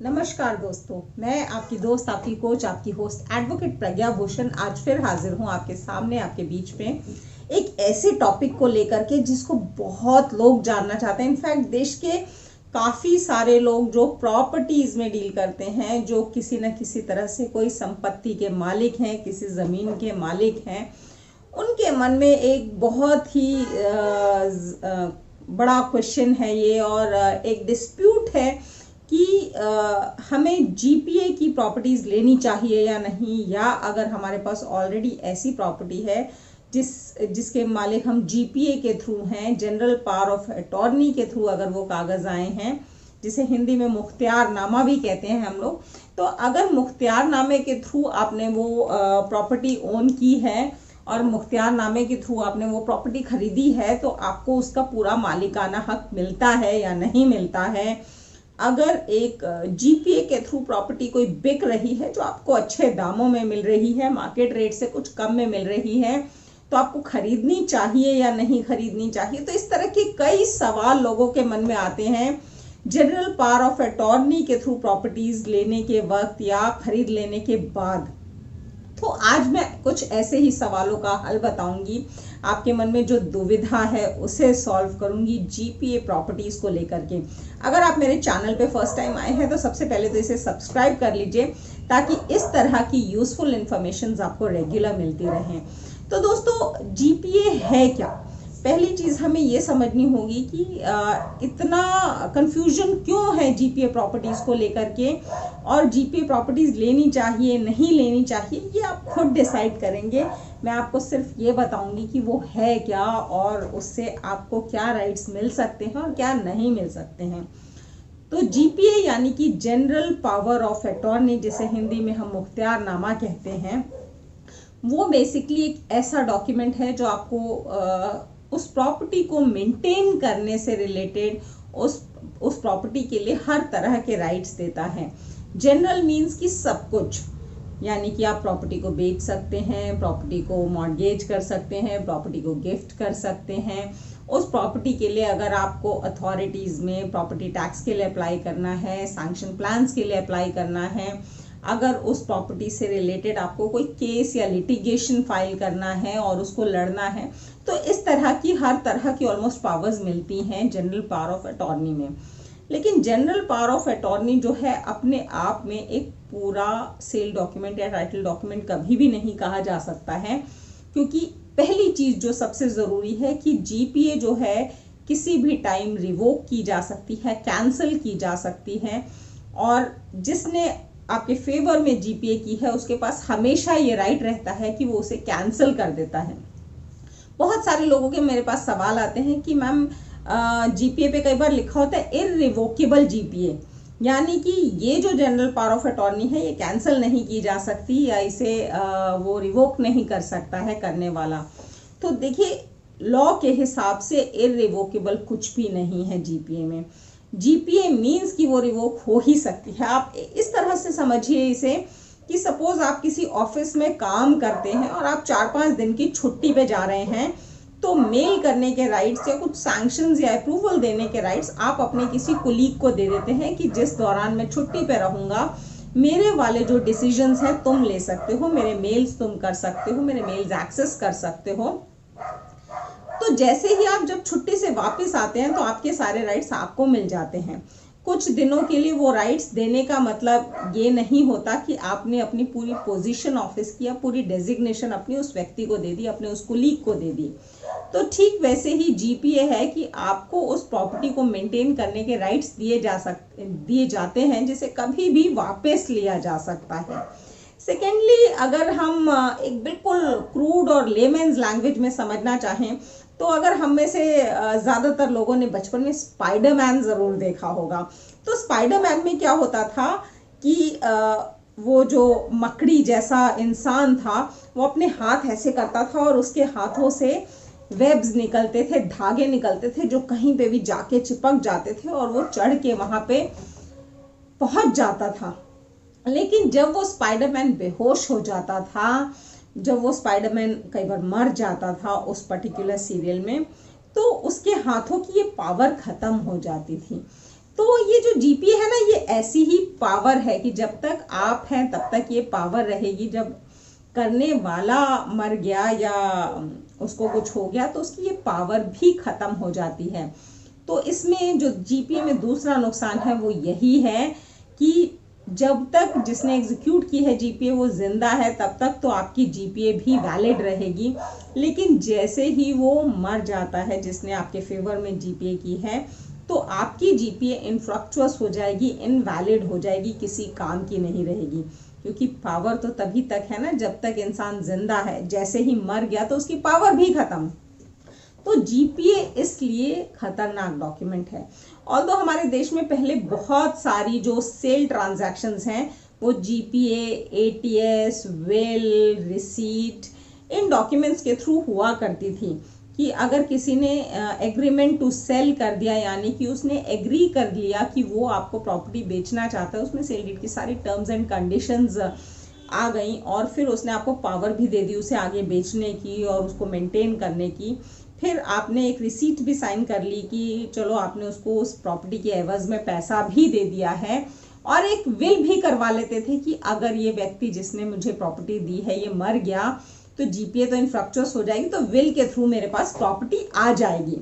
नमस्कार दोस्तों, मैं आपकी दोस्त, आपकी कोच, आपकी होस्ट एडवोकेट प्रज्ञा भूषण आज फिर हाजिर हूं आपके सामने, आपके बीच में एक ऐसे टॉपिक को लेकर के जिसको बहुत लोग जानना चाहते हैं। इनफैक्ट देश के काफ़ी सारे लोग जो प्रॉपर्टीज़ में डील करते हैं, जो किसी न किसी तरह से कोई संपत्ति के मालिक हैं, किसी ज़मीन के मालिक हैं, उनके मन में एक बहुत ही बड़ा क्वेश्चन है ये, और एक डिस्प्यूट है कि हमें जीपीए की प्रॉपर्टीज़ लेनी चाहिए या नहीं, या अगर हमारे पास ऑलरेडी ऐसी प्रॉपर्टी है जिसके मालिक हम जीपीए के थ्रू हैं, जनरल पावर ऑफ अटॉर्नी के थ्रू अगर वो कागज़ आए हैं, जिसे हिंदी में मुख्तियारनामा भी कहते हैं हम लोग। तो अगर मुख्तियारनामे के थ्रू आपने वो प्रॉपर्टी ओन की है और मुख्तियारनामे के थ्रू आपने वो प्रॉपर्टी खरीदी है, तो आपको उसका पूरा मालिकाना हक मिलता है या नहीं मिलता है। अगर एक जीपीए के थ्रू प्रॉपर्टी कोई बिक रही है जो आपको अच्छे दामों में मिल रही है, मार्केट रेट से कुछ कम में मिल रही है, तो आपको खरीदनी चाहिए या नहीं खरीदनी चाहिए। तो इस तरह के कई सवाल लोगों के मन में आते हैं जनरल पावर ऑफ अटॉर्नी के थ्रू प्रॉपर्टीज लेने के वक्त या खरीद लेने के बाद। तो आज मैं कुछ ऐसे ही सवालों का हल बताऊंगी, आपके मन में जो दुविधा है उसे सॉल्व करूंगी जीपीए प्रॉपर्टीज को लेकर के। अगर आप मेरे चैनल पे फर्स्ट टाइम आए हैं तो सबसे पहले तो इसे सब्सक्राइब कर लीजिए, ताकि इस तरह की यूजफुल इंफॉर्मेशन आपको रेगुलर मिलती रहें। तो दोस्तों, जीपीए है क्या? पहली चीज़ हमें ये समझनी होगी कि इतना कंफ्यूजन क्यों है जीपीए प्रॉपर्टीज़ को लेकर के, और जीपीए प्रॉपर्टीज़ लेनी चाहिए नहीं लेनी चाहिए, ये आप खुद डिसाइड करेंगे। मैं आपको सिर्फ ये बताऊंगी कि वो है क्या और उससे आपको क्या राइट्स मिल सकते हैं और क्या नहीं मिल सकते हैं। तो जीपीए यानी कि जनरल पावर ऑफ अटॉर्नी, जिसे हिंदी में हम मुख्तियारनामा कहते हैं, वो बेसिकली एक ऐसा डॉक्यूमेंट है जो आपको उस प्रॉपर्टी को मेंटेन करने से रिलेटेड उस प्रॉपर्टी के लिए हर तरह के राइट्स देता है। जनरल मीन्स कि सब कुछ, यानी कि आप प्रॉपर्टी को बेच सकते हैं, प्रॉपर्टी को मॉर्गेज कर सकते हैं, प्रॉपर्टी को गिफ्ट कर सकते हैं। उस प्रॉपर्टी के लिए अगर आपको अथॉरिटीज़ में प्रॉपर्टी टैक्स के लिए अप्लाई करना है, सैंक्शन प्लान्स के लिए अप्लाई करना है, अगर उस प्रॉपर्टी से रिलेटेड आपको कोई केस या लिटिगेशन फाइल करना है और उसको लड़ना है, तो इस तरह की हर तरह की ऑलमोस्ट पावर्स मिलती हैं जनरल पावर ऑफ अटॉर्नी में। लेकिन जनरल पावर ऑफ अटॉर्नी जो है अपने आप में एक पूरा सेल डॉक्यूमेंट या टाइटल डॉक्यूमेंट कभी भी नहीं कहा जा सकता है, क्योंकि पहली चीज़ जो सबसे ज़रूरी है कि जीपीए जो है किसी भी टाइम रिवोक की जा सकती है, कैंसिल की जा सकती है, और जिसने आपके फेवर में जीपीए की है उसके पास हमेशा ये राइट रहता है कि वो उसे कैंसिल कर देता है। बहुत सारे लोगों के मेरे पास सवाल आते हैं कि मैम जीपीए पे कई बार लिखा होता है इररिवोकेबल जीपीए, यानी कि ये जो जनरल पावर ऑफ अटॉर्नी है ये कैंसिल नहीं की जा सकती, या इसे वो रिवोक नहीं कर सकता है करने वाला। तो देखिए, लॉ के हिसाब से इररिवोकेबल कुछ भी नहीं है जीपीए में। जीपीए मीन्स कि वो रिवोक हो ही सकती है। आप इस तरह से समझिए इसे कि सपोज आप किसी ऑफिस में काम करते हैं और आप 4-5 दिन की छुट्टी पे जा रहे हैं, तो मेल करने के राइट्स या कुछ सैंक्शंस या अप्रूवल देने के राइट्स आप अपने किसी कुलीग को दे देते हैं कि जिस दौरान मैं छुट्टी पे रहूँगा, मेरे वाले जो डिसीजंस हैं तुम ले सकते हो, मेरे मेल्स तुम कर सकते हो, मेरे मेल्स एक्सेस कर सकते हो। तो जैसे ही आप जब छुट्टी से वापस आते हैं तो आपके सारे राइट्स आपको मिल जाते हैं। कुछ दिनों के लिए वो राइट्स देने का मतलब ये नहीं होता कि आपने अपनी पूरी पोजीशन ऑफिस की या पूरी डेजिग्नेशन अपनी उस व्यक्ति को दे दी, अपने उस कुलीग को दे दी। तो ठीक वैसे ही जीपीए है कि आपको उस प्रॉपर्टी को मेंटेन करने के राइट्स दिए जाते हैं, जिसे कभी भी वापस लिया जा सकता है। सेकेंडली, अगर हम एक बिल्कुल क्रूड और लेमेन्स लैंग्वेज में समझना चाहें, तो अगर हम में से ज़्यादातर लोगों ने बचपन में स्पाइडरमैन ज़रूर देखा होगा। तो स्पाइडरमैन में क्या होता था कि वो जो मकड़ी जैसा इंसान था, वो अपने हाथ ऐसे करता था और उसके हाथों से वेब्स निकलते थे, धागे निकलते थे, जो कहीं पे भी जाके चिपक जाते थे और वो चढ़ के वहाँ पे पहुँच जाता था। लेकिन जब वो स्पाइडरमैन बेहोश हो जाता था, जब वो स्पाइडरमैन कई बार मर जाता था उस पर्टिकुलर सीरियल में, तो उसके हाथों की ये पावर खत्म हो जाती थी। तो ये जो जीपीए है ना, ये ऐसी ही पावर है कि जब तक आप हैं तब तक ये पावर रहेगी। जब करने वाला मर गया या उसको कुछ हो गया तो उसकी ये पावर भी खत्म हो जाती है। तो इसमें जो जीपीए में दूसरा नुकसान है वो यही है कि जब तक जिसने एग्जीक्यूट की है जीपीए वो जिंदा है तब तक तो आपकी जीपीए भी वैलिड रहेगी, लेकिन जैसे ही वो मर जाता है जिसने आपके फेवर में जीपीए की है तो आपकी जीपीए इनफ्रक्चुअस हो जाएगी, इनवैलिड हो जाएगी, किसी काम की नहीं रहेगी। क्योंकि पावर तो तभी तक है ना जब तक इंसान जिंदा है, जैसे ही मर गया तो उसकी पावर भी खत्म। तो जीपीए इसलिए खतरनाक डॉक्यूमेंट है। ऑल्दो हमारे देश में पहले बहुत सारी जो सेल ट्रांजैक्शंस हैं वो GPA, ATS, will, receipt, in documents के थ्रू हुआ करती थी कि अगर किसी ने एग्रीमेंट टू सेल कर दिया, यानी कि उसने एग्री कर लिया कि वो आपको प्रॉपर्टी बेचना चाहता है, उसमें सेल डीड की सारी टर्म्स एंड कंडीशंस आ गई और फिर उसने आपको पावर भी दे दी उसे आगे बेचने की और उसको मेंटेन करने की। फिर आपने एक रिसीट भी साइन कर ली कि चलो आपने उसको उस प्रॉपर्टी के एवज में पैसा भी दे दिया है, और एक विल भी करवा लेते थे कि अगर ये व्यक्ति जिसने मुझे प्रॉपर्टी दी है ये मर गया तो जीपीए तो इनफ्रक्चुअस हो जाएगी, तो विल के थ्रू मेरे पास प्रॉपर्टी आ जाएगी।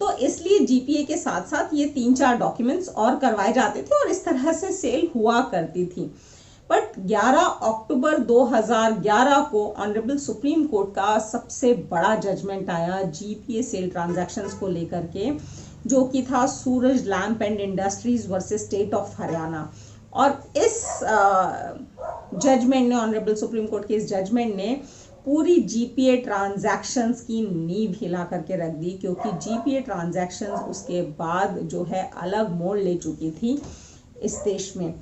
तो इसलिए जीपीए के साथ साथ ये 3-4 डॉक्यूमेंट्स और करवाए जाते थे और इस तरह से सेल हुआ करती थी। बट 11 अक्टूबर 2011 को ऑनरेबल सुप्रीम कोर्ट का सबसे बड़ा जजमेंट आया जीपीए सेल ट्रांजैक्शंस को लेकर के, जो कि था Suraj lamp and industries versus state of Haryana. और इस जजमेंट ने, ऑनरेबल सुप्रीम कोर्ट के इस जजमेंट ने पूरी जीपीए ट्रांजैक्शंस की नींव हिला करके रख दी, क्योंकि जीपीए ट्रांजैक्शंस उसके बाद जो है अलग मोड़ ले चुकी थी इस देश में।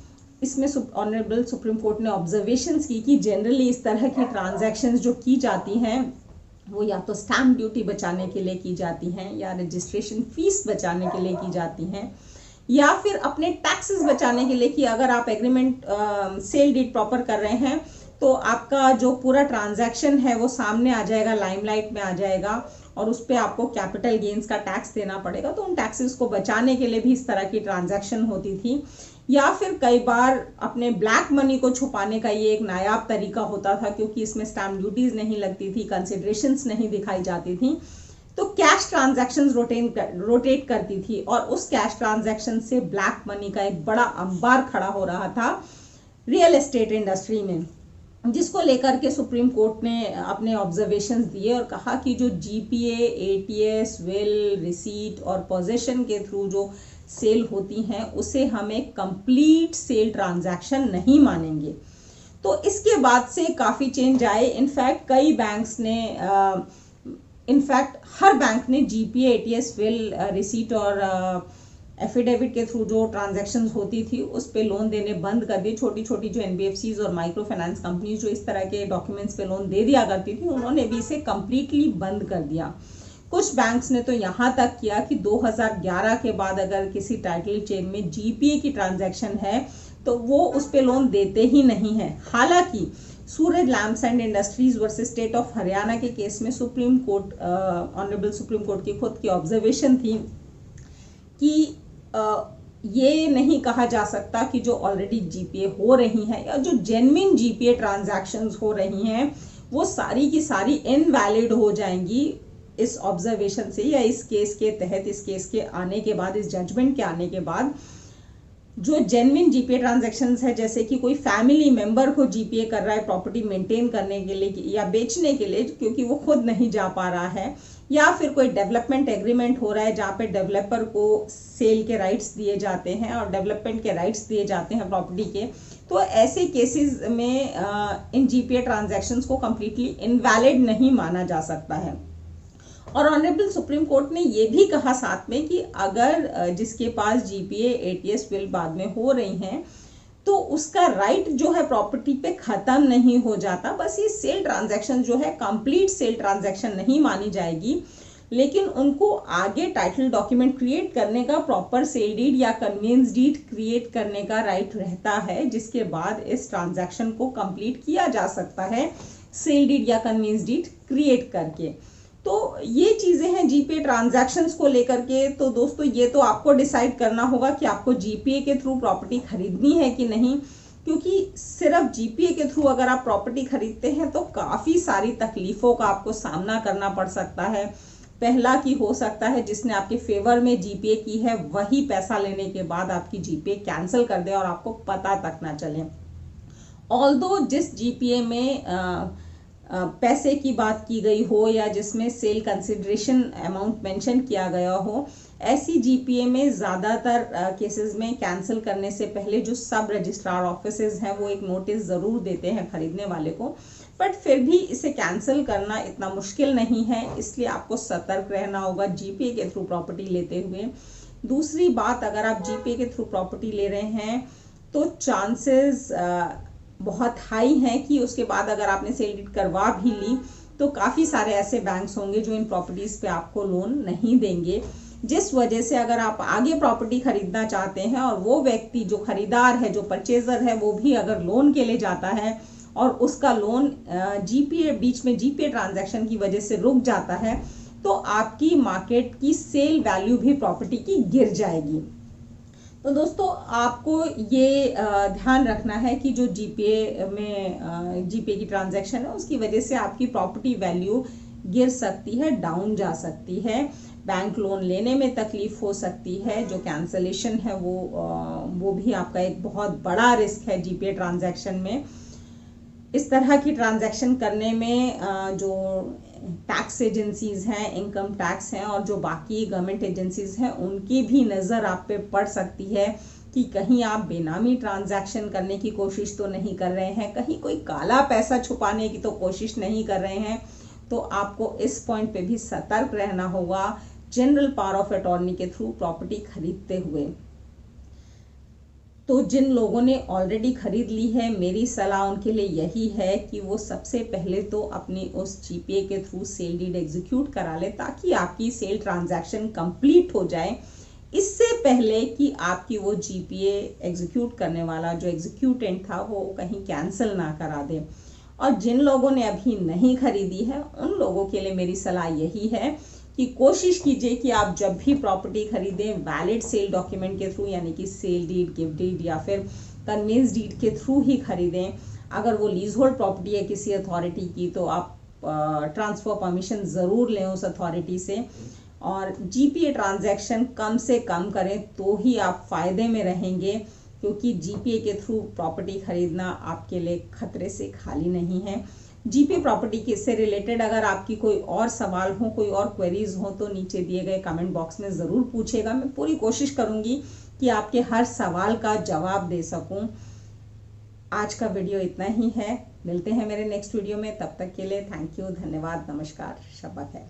इसमें ऑनरेबल सुप्रीम कोर्ट ने ऑब्जर्वेशंस की कि जनरली इस तरह की ट्रांजैक्शंस जो की जाती हैं वो या तो स्टैम्प ड्यूटी बचाने के लिए की जाती हैं, या रजिस्ट्रेशन फीस बचाने के लिए की जाती हैं, या फिर अपने टैक्सेस बचाने के लिए कि अगर आप एग्रीमेंट सेल डीड प्रॉपर कर रहे हैं तो आपका जो पूरा ट्रांजैक्शन है वो सामने आ जाएगा, लाइमलाइट में आ जाएगा और उस पर आपको कैपिटल गेन्स का टैक्स देना पड़ेगा। तो उन टैक्सेस को बचाने के लिए भी इस तरह की ट्रांजैक्शन होती थी। या फिर कई बार अपने ब्लैक मनी को छुपाने का ये एक नायाब तरीका होता था, क्योंकि इसमें स्टैम्प ड्यूटीज नहीं लगती थी, कंसिडरेशंस नहीं दिखाई जाती थी, तो कैश ट्रांजैक्शंस रोटेट करती थी और उस कैश ट्रांजैक्शन से ब्लैक मनी का एक बड़ा अंबार खड़ा हो रहा था रियल एस्टेट इंडस्ट्री में, जिसको लेकर के सुप्रीम कोर्ट ने अपने ऑब्जर्वेशंस दिए और कहा कि जो जीपीए, एटीएस, विल, रिसीट और पोजेशन के थ्रू जो सेल होती हैं उसे हमें कंप्लीट सेल ट्रांजैक्शन नहीं मानेंगे। तो इसके बाद से काफ़ी चेंज आए। इनफैक्ट कई बैंक्स ने हर बैंक ने जीपीए, एटीएस, विल, रिसीट और एफिडेविट के थ्रू जो ट्रांजैक्शंस होती थी उस पे लोन देने बंद कर दिए। छोटी छोटी जो एनबीएफसीज और माइक्रो फाइनेंस कंपनीज जो इस तरह के डॉक्यूमेंट्स पे लोन दे दिया करती थी उन्होंने भी इसे कम्प्लीटली बंद कर दिया। कुछ बैंक्स ने तो यहाँ तक किया कि 2011 के बाद अगर किसी टाइटल चेन में जीपीए की ट्रांजैक्शन है तो वो उस पे लोन देते ही नहीं है। हालांकि Suraj lamps and industries versus state of Haryana के केस में Supreme Court, honourable Supreme Court की खुद की ऑब्जर्वेशन थी कि ये नहीं कहा जा सकता कि जो ऑलरेडी जीपीए हो रही हैं या जो जेन्युइन जीपीए ट्रांजैक्शंस हो रही हैं वो सारी की सारी इनवैलिड हो जाएंगी इस ऑब्जर्वेशन से, या इस केस के तहत, इस केस के आने के बाद, इस जजमेंट के आने के बाद जो जेन्युइन जीपीए ट्रांजैक्शंस है, जैसे कि कोई फैमिली मेंबर को जीपीए कर रहा है प्रॉपर्टी मेंटेन करने के लिए या बेचने के लिए क्योंकि वो खुद नहीं जा पा रहा है, या फिर कोई डेवलपमेंट एग्रीमेंट हो रहा है जहाँ पे डेवलपर को सेल के राइट्स दिए जाते हैं और डेवलपमेंट के राइट्स दिए जाते हैं प्रॉपर्टी के, तो ऐसे केसेस में इन जीपीए ट्रांजैक्शंस को कम्प्लीटली इनवैलिड नहीं माना जा सकता है। और ऑनरेबल सुप्रीम कोर्ट ने ये भी कहा साथ में कि अगर जिसके पास जीपीए, एटीएस, विल बाद में हो रही हैं तो उसका राइट जो है प्रॉपर्टी पे खत्म नहीं हो जाता। बस ये सेल ट्रांजैक्शन जो है कंप्लीट सेल ट्रांजैक्शन नहीं मानी जाएगी, लेकिन उनको आगे टाइटल डॉक्यूमेंट क्रिएट करने का, प्रॉपर सेल डीड या कन्वेंस डीड क्रिएट करने का राइट रहता है, जिसके बाद इस ट्रांजैक्शन को कंप्लीट किया जा सकता है सेल डीड या कन्वेंस डीड क्रिएट करके। तो ये चीज़ें हैं जीपीए ट्रांजैक्शंस को लेकर के। तो दोस्तों ये तो आपको डिसाइड करना होगा कि आपको जीपीए के थ्रू प्रॉपर्टी खरीदनी है कि नहीं, क्योंकि सिर्फ जीपीए के थ्रू अगर आप प्रॉपर्टी खरीदते हैं तो काफ़ी सारी तकलीफ़ों का आपको सामना करना पड़ सकता है। पहला कि हो सकता है जिसने आपके फेवर में जीपीए की है वही पैसा लेने के बाद आपकी जीपीए कैंसिल कर दे और आपको पता तक ना चले। ऑल्दो जिस जीपीए में पैसे की बात की गई हो या जिसमें सेल कंसिडरेशन अमाउंट मेंशन किया गया हो, ऐसी जीपीए में ज़्यादातर केसेस में कैंसिल करने से पहले जो सब रजिस्ट्रार ऑफिसेज हैं वो एक नोटिस ज़रूर देते हैं खरीदने वाले को, बट फिर भी इसे कैंसिल करना इतना मुश्किल नहीं है, इसलिए आपको सतर्क रहना होगा जीपीए के थ्रू प्रॉपर्टी लेते हुए। दूसरी बात, अगर आप जीपीए के थ्रू प्रॉपर्टी ले रहे हैं तो चांसेस बहुत हाई हैं कि उसके बाद अगर आपने सेल डीड करवा भी ली तो काफ़ी सारे ऐसे बैंक्स होंगे जो इन प्रॉपर्टीज़ पे आपको लोन नहीं देंगे, जिस वजह से अगर आप आगे प्रॉपर्टी खरीदना चाहते हैं और वो व्यक्ति जो खरीदार है, जो परचेजर है, वो भी अगर लोन के लिए जाता है और उसका लोन जीपीए बीच में जीपीए ट्रांजैक्शन की वजह से रुक जाता है, तो आपकी मार्केट की सेल वैल्यू भी प्रॉपर्टी की गिर जाएगी। तो दोस्तों आपको ये ध्यान रखना है कि जो जीपीए में जीपीए की ट्रांजैक्शन है उसकी वजह से आपकी प्रॉपर्टी वैल्यू गिर सकती है, डाउन जा सकती है, बैंक लोन लेने में तकलीफ हो सकती है, जो कैंसलेशन है वो भी आपका एक बहुत बड़ा रिस्क है जीपीए ट्रांजैक्शन में। इस तरह की ट्रांजैक्शन करने में जो टैक्स एजेंसीज हैं, इनकम टैक्स हैं और जो बाकी गवर्नमेंट एजेंसीज हैं उनकी भी नज़र आप पे पड़ सकती है कि कहीं आप बेनामी ट्रांजैक्शन करने की कोशिश तो नहीं कर रहे हैं, कहीं कोई काला पैसा छुपाने की तो कोशिश नहीं कर रहे हैं। तो आपको इस पॉइंट पे भी सतर्क रहना होगा जनरल पावर ऑफ अटॉर्नी के थ्रू प्रॉपर्टी खरीदते हुए। तो जिन लोगों ने ऑलरेडी खरीद ली है, मेरी सलाह उनके लिए यही है कि वो सबसे पहले तो अपनी उस जीपीए के थ्रू सेल डीड एग्जीक्यूट करा ले ताकि आपकी सेल ट्रांजैक्शन कंप्लीट हो जाए, इससे पहले कि आपकी वो जीपीए एग्जीक्यूट करने वाला जो एग्जीक्यूटेंट था वो कहीं कैंसिल ना करा दे। और जिन लोगों ने अभी नहीं खरीदी है उन लोगों के लिए मेरी सलाह यही है कि कोशिश कीजिए कि आप जब भी प्रॉपर्टी खरीदें वैलिड सेल डॉक्यूमेंट के थ्रू, यानी कि सेल डीड, गिफ्ट डीड या फिर कन्वेंस डीड के थ्रू ही खरीदें। अगर वो लीज होल्ड प्रॉपर्टी है किसी अथॉरिटी की तो आप ट्रांसफर परमिशन ज़रूर लें उस अथॉरिटी से, और जीपीए ट्रांजैक्शन कम से कम करें तो ही आप फ़ायदे में रहेंगे, क्योंकि जीपीए के थ्रू प्रॉपर्टी खरीदना आपके लिए खतरे से खाली नहीं है। जीपीए प्रॉपर्टी के से रिलेटेड अगर आपकी कोई और सवाल हो, कोई और क्वेरीज हो तो नीचे दिए गए कमेंट बॉक्स में ज़रूर पूछेगा। मैं पूरी कोशिश करूंगी कि आपके हर सवाल का जवाब दे सकूं। आज का वीडियो इतना ही है, मिलते हैं मेरे नेक्स्ट वीडियो में, तब तक के लिए थैंक यू, धन्यवाद, नमस्कार, शब्बा खैर।